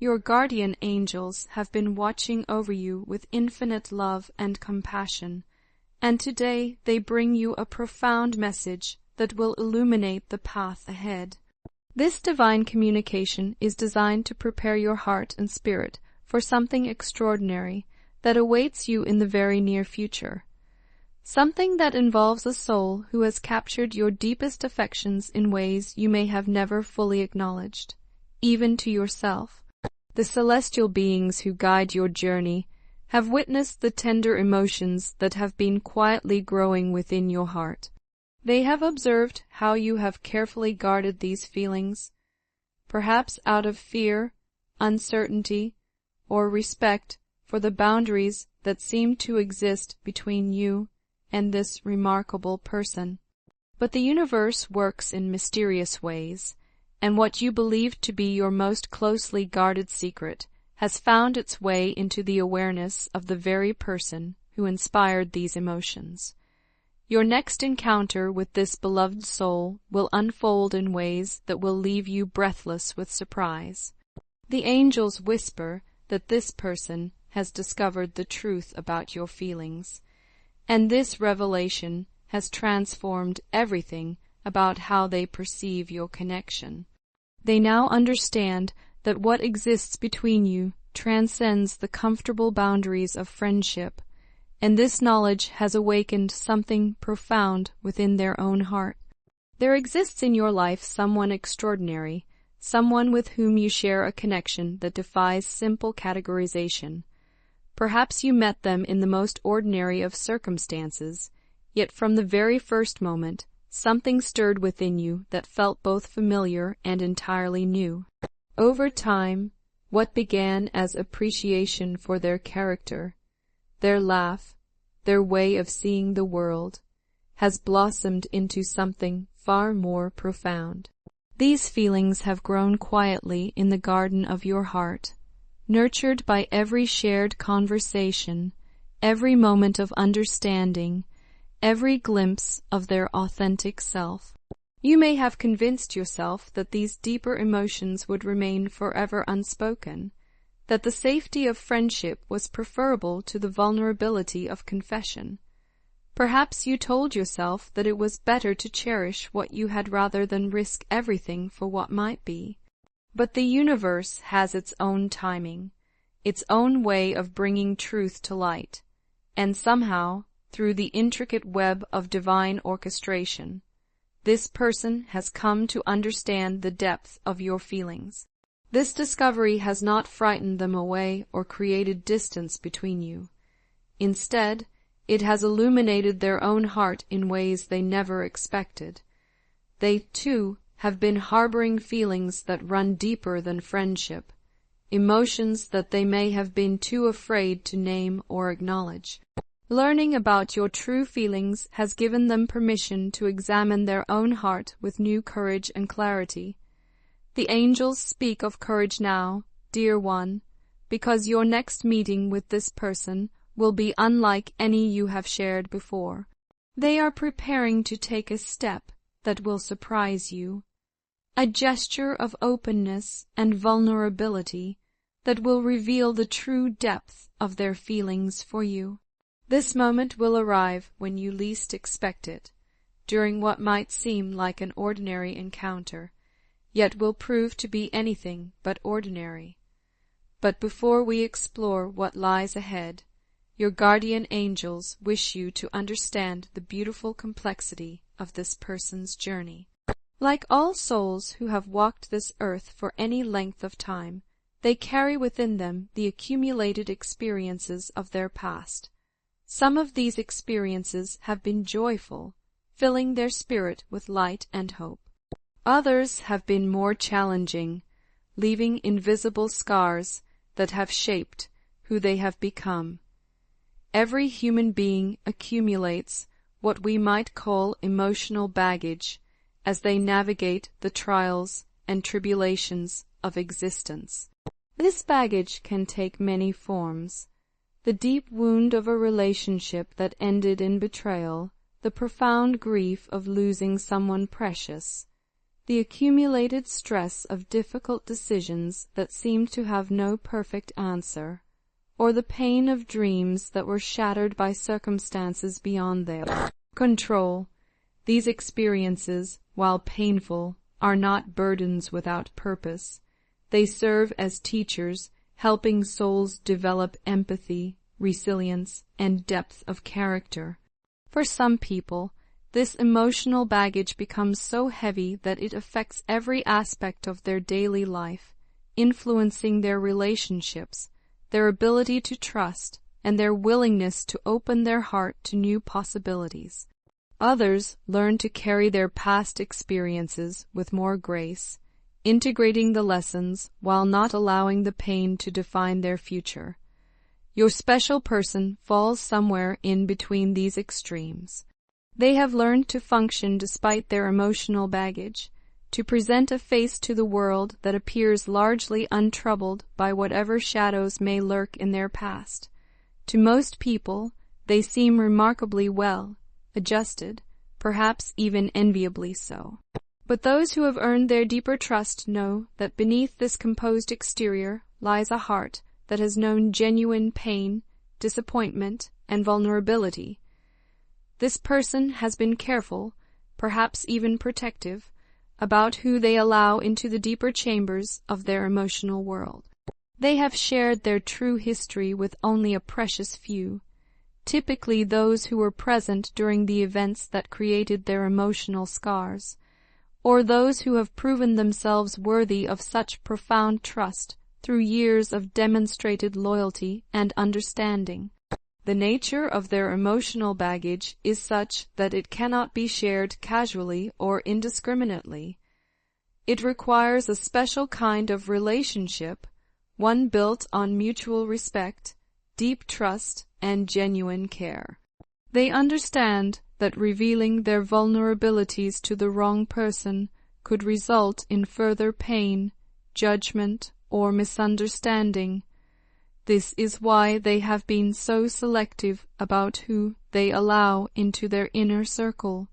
Your guardian angels have been watching over you with infinite love and compassion, and today they bring you a profound message that will illuminate the path ahead. This divine communication is designed to prepare your heart and spirit for something extraordinary that awaits you in the very near future. Something that involves a soul who has captured your deepest affections in ways you may have never fully acknowledged, even to yourself. The celestial beings who guide your journey have witnessed the tender emotions that have been quietly growing within your heart. They have observed how you have carefully guarded these feelings, perhaps out of fear, uncertainty, or respect for the boundaries that seem to exist between you and this remarkable person. But the universe works in mysterious ways, and what you believed to be your most closely guarded secret has found its way into the awareness of the very person who inspired these emotions. Your next encounter with this beloved soul will unfold in ways that will leave you breathless with surprise. The angels whisper that this person has discovered the truth about your feelings, and this revelation has transformed everything about how they perceive your connection. They now understand that what exists between you transcends the comfortable boundaries of friendship, and this knowledge has awakened something profound within their own heart. There exists in your life someone extraordinary, someone with whom you share a connection that defies simple categorization. Perhaps you met them in the most ordinary of circumstances, yet from the very first moment, something stirred within you that felt both familiar and entirely new. Over time, what began as appreciation for their character, their laugh, their way of seeing the world, has blossomed into something far more profound. These feelings have grown quietly in the garden of your heart, nurtured by every shared conversation, every moment of understanding, every glimpse of their authentic self. You may have convinced yourself that these deeper emotions would remain forever unspoken, that the safety of friendship was preferable to the vulnerability of confession. Perhaps you told yourself that it was better to cherish what you had rather than risk everything for what might be. But the universe has its own timing, its own way of bringing truth to light, and somehow, through the intricate web of divine orchestration, this person has come to understand the depth of your feelings. This discovery has not frightened them away or created distance between you. Instead, it has illuminated their own heart in ways they never expected. They, too, have been harboring feelings that run deeper than friendship, emotions that they may have been too afraid to name or acknowledge. Learning about your true feelings has given them permission to examine their own heart with new courage and clarity. The angels speak of courage now, dear one, because your next meeting with this person will be unlike any you have shared before. They are preparing to take a step that will surprise you, a gesture of openness and vulnerability that will reveal the true depth of their feelings for you. This moment will arrive when you least expect it, during what might seem like an ordinary encounter, yet will prove to be anything but ordinary. But before we explore what lies ahead, your guardian angels wish you to understand the beautiful complexity of this person's journey. Like all souls who have walked this earth for any length of time, they carry within them the accumulated experiences of their past. Some of these experiences have been joyful, filling their spirit with light and hope. Others have been more challenging, leaving invisible scars that have shaped who they have become. Every human being accumulates what we might call emotional baggage as they navigate the trials and tribulations of existence. This baggage can take many forms: the deep wound of a relationship that ended in betrayal, the profound grief of losing someone precious, The accumulated stress of difficult decisions that seemed to have no perfect answer, or the pain of dreams that were shattered by circumstances beyond their control. These experiences, while painful, are not burdens without purpose. They serve as teachers, helping souls develop empathy, resilience, and depth of character. For some people, this emotional baggage becomes so heavy that it affects every aspect of their daily life, influencing their relationships, their ability to trust, and their willingness to open their heart to new possibilities. Others learn to carry their past experiences with more grace, integrating the lessons while not allowing the pain to define their future. Your special person falls somewhere in between these extremes. They have learned to function despite their emotional baggage, to present a face to the world that appears largely untroubled by whatever shadows may lurk in their past. To most people, they seem remarkably well adjusted, perhaps even enviably so. But those who have earned their deeper trust know that beneath this composed exterior lies a heart that has known genuine pain, disappointment, and vulnerability. This person has been careful, perhaps even protective, about who they allow into the deeper chambers of their emotional world. They have shared their true history with only a precious few, typically those who were present during the events that created their emotional scars, or those who have proven themselves worthy of such profound trust through years of demonstrated loyalty and understanding. The nature of their emotional baggage is such that it cannot be shared casually or indiscriminately. It requires a special kind of relationship, one built on mutual respect, deep trust, and genuine care. They understand that revealing their vulnerabilities to the wrong person could result in further pain, judgment, or misunderstanding. This is why they have been so selective about who they allow into their inner circle.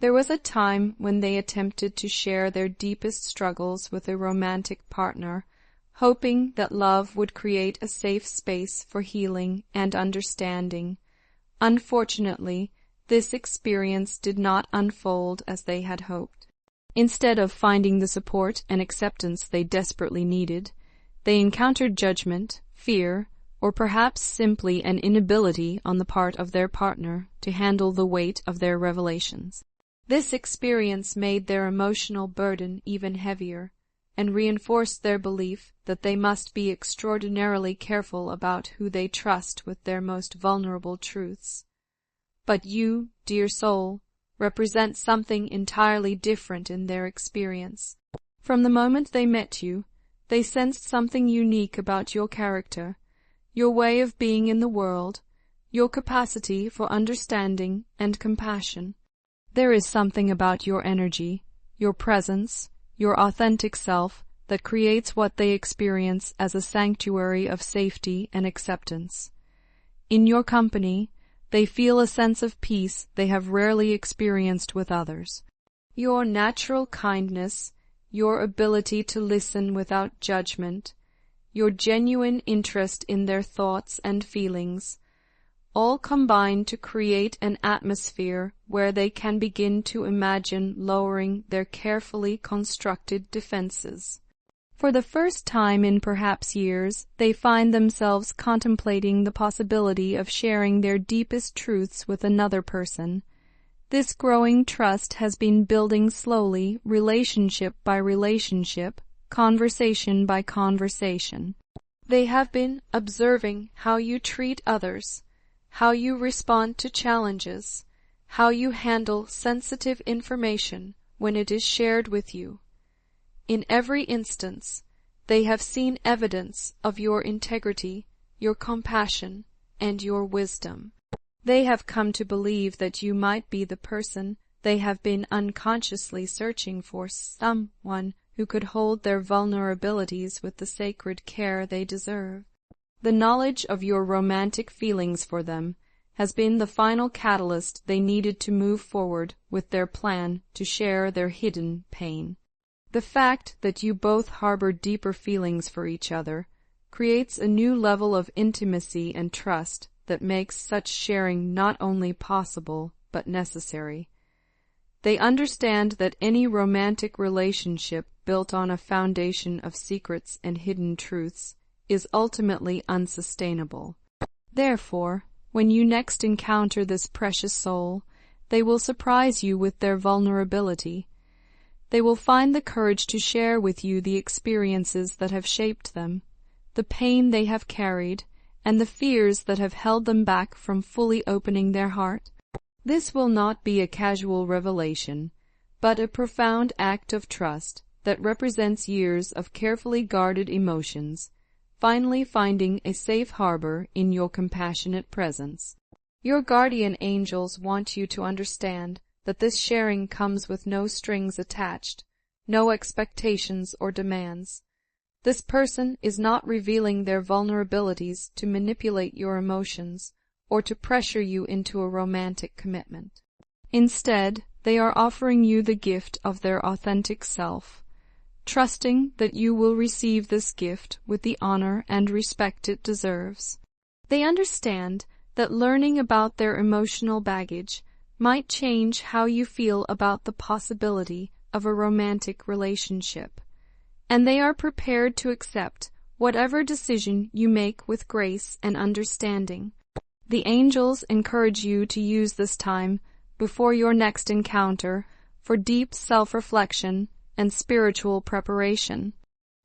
There was a time when they attempted to share their deepest struggles with a romantic partner, hoping that love would create a safe space for healing and understanding. Unfortunately, this experience did not unfold as they had hoped. Instead of finding the support and acceptance they desperately needed, they encountered judgment, fear, or perhaps simply an inability on the part of their partner to handle the weight of their revelations. This experience made their emotional burden even heavier, and reinforced their belief that they must be extraordinarily careful about who they trust with their most vulnerable truths. But you, dear soul, represent something entirely different in their experience. From the moment they met you, they sensed something unique about your character, your way of being in the world, your capacity for understanding and compassion. There is something about your energy, your presence, your authentic self that creates what they experience as a sanctuary of safety and acceptance. In your company, they feel a sense of peace they have rarely experienced with others. Your natural kindness, your ability to listen without judgment, your genuine interest in their thoughts and feelings, all combine to create an atmosphere where they can begin to imagine lowering their carefully constructed defenses. For the first time in perhaps years, they find themselves contemplating the possibility of sharing their deepest truths with another person. This growing trust has been building slowly, relationship by relationship, conversation by conversation. They have been observing how you treat others, how you respond to challenges, how you handle sensitive information when it is shared with you. In every instance, they have seen evidence of your integrity, your compassion, and your wisdom. They have come to believe that you might be the person they have been unconsciously searching for, someone who could hold their vulnerabilities with the sacred care they deserve. The knowledge of your romantic feelings for them has been the final catalyst they needed to move forward with their plan to share their hidden pain. The fact that you both harbor deeper feelings for each other creates a new level of intimacy and trust that makes such sharing not only possible but necessary. They understand that any romantic relationship built on a foundation of secrets and hidden truths is ultimately unsustainable. Therefore, when you next encounter this precious soul, they will surprise you with their vulnerability. They will find the courage to share with you the experiences that have shaped them, the pain they have carried, and the fears that have held them back from fully opening their heart. This will not be a casual revelation, but a profound act of trust that represents years of carefully guarded emotions, finally finding a safe harbor in your compassionate presence. Your guardian angels want you to understand that this sharing comes with no strings attached, no expectations or demands. This person is not revealing their vulnerabilities to manipulate your emotions or to pressure you into a romantic commitment. Instead, they are offering you the gift of their authentic self, trusting that you will receive this gift with the honor and respect it deserves. They understand that learning about their emotional baggage might change how you feel about the possibility of a romantic relationship, and they are prepared to accept whatever decision you make with grace and understanding. The angels encourage you to use this time before your next encounter for deep self-reflection and spiritual preparation.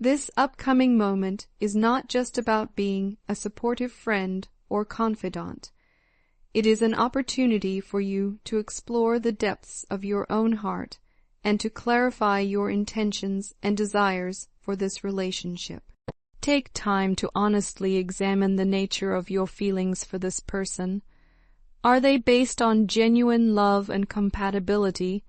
This upcoming moment is not just about being a supportive friend or confidant. It is an opportunity for you to explore the depths of your own heart and to clarify your intentions and desires for this relationship. Take time to honestly examine the nature of your feelings for this person. Are they based on genuine love and compatibility,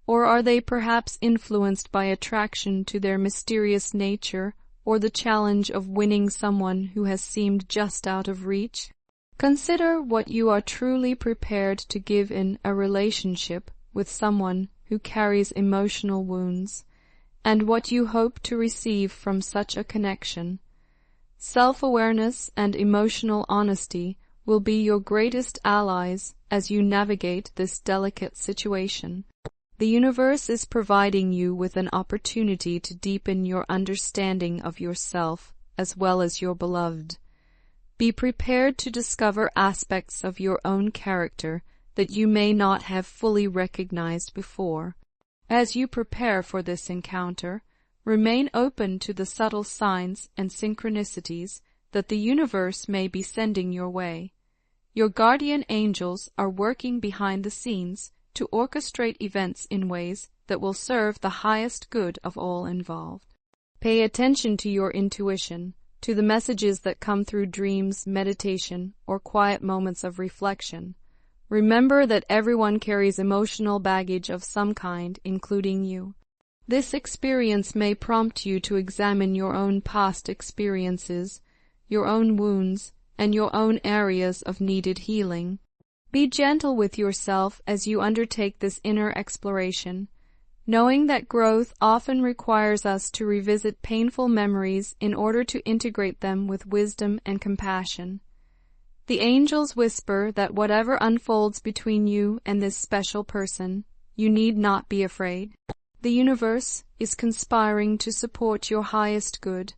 or are they perhaps influenced by attraction to their mysterious nature or the challenge of winning someone who has seemed just out of reach? Consider what you are truly prepared to give in a relationship with someone who carries emotional wounds, and what you hope to receive from such a connection. Self-awareness and emotional honesty will be your greatest allies as you navigate this delicate situation. The universe is providing you with an opportunity to deepen your understanding of yourself as well as your beloved. Be prepared to discover aspects of your own character that you may not have fully recognized before. As you prepare for this encounter, remain open to the subtle signs and synchronicities that the universe may be sending your way. Your guardian angels are working behind the scenes to orchestrate events in ways that will serve the highest good of all involved. Pay attention to your intuition, to the messages that come through dreams, meditation, or quiet moments of reflection. Remember that everyone carries emotional baggage of some kind, including you. This experience may prompt you to examine your own past experiences, your own wounds, and your own areas of needed healing. Be gentle with yourself as you undertake this inner exploration, knowing that growth often requires us to revisit painful memories in order to integrate them with wisdom and compassion. The angels whisper that whatever unfolds between you and this special person, you need not be afraid. The universe is conspiring to support your highest good,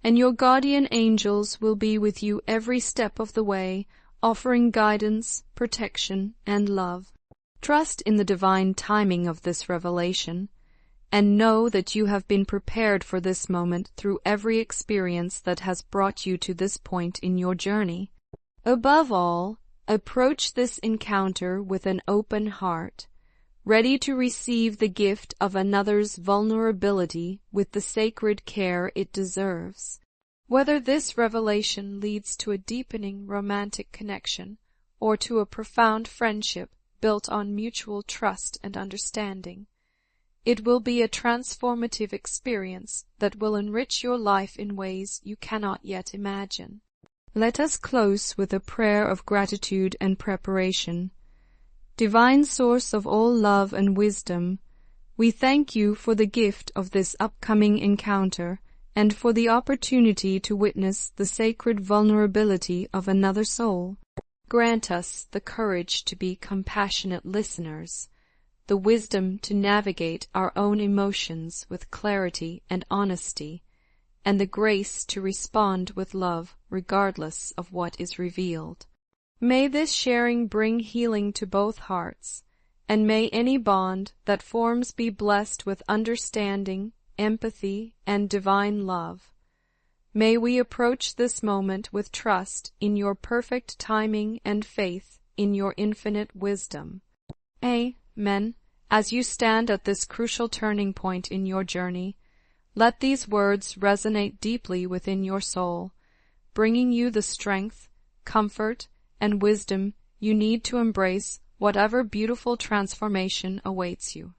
and your guardian angels will be with you every step of the way, offering guidance, protection, and love. Trust in the divine timing of this revelation, and know that you have been prepared for this moment through every experience that has brought you to this point in your journey. Above all, approach this encounter with an open heart, ready to receive the gift of another's vulnerability with the sacred care it deserves. Whether this revelation leads to a deepening romantic connection or to a profound friendship built on mutual trust and understanding, it will be a transformative experience that will enrich your life in ways you cannot yet imagine. Let us close with a prayer of gratitude and preparation. Divine Source of all love and wisdom, We thank you for the gift of this upcoming encounter and for the opportunity to witness the sacred vulnerability of another soul. Grant us the courage to be compassionate listeners, the wisdom to navigate our own emotions with clarity and honesty, and the grace to respond with love regardless of what is revealed. May this sharing bring healing to both hearts, and may any bond that forms be blessed with understanding, empathy, and divine love. May we approach this moment with trust in your perfect timing and faith in your infinite wisdom. Amen. As you stand at this crucial turning point in your journey, let these words resonate deeply within your soul, bringing you the strength, comfort, and wisdom you need to embrace whatever beautiful transformation awaits you.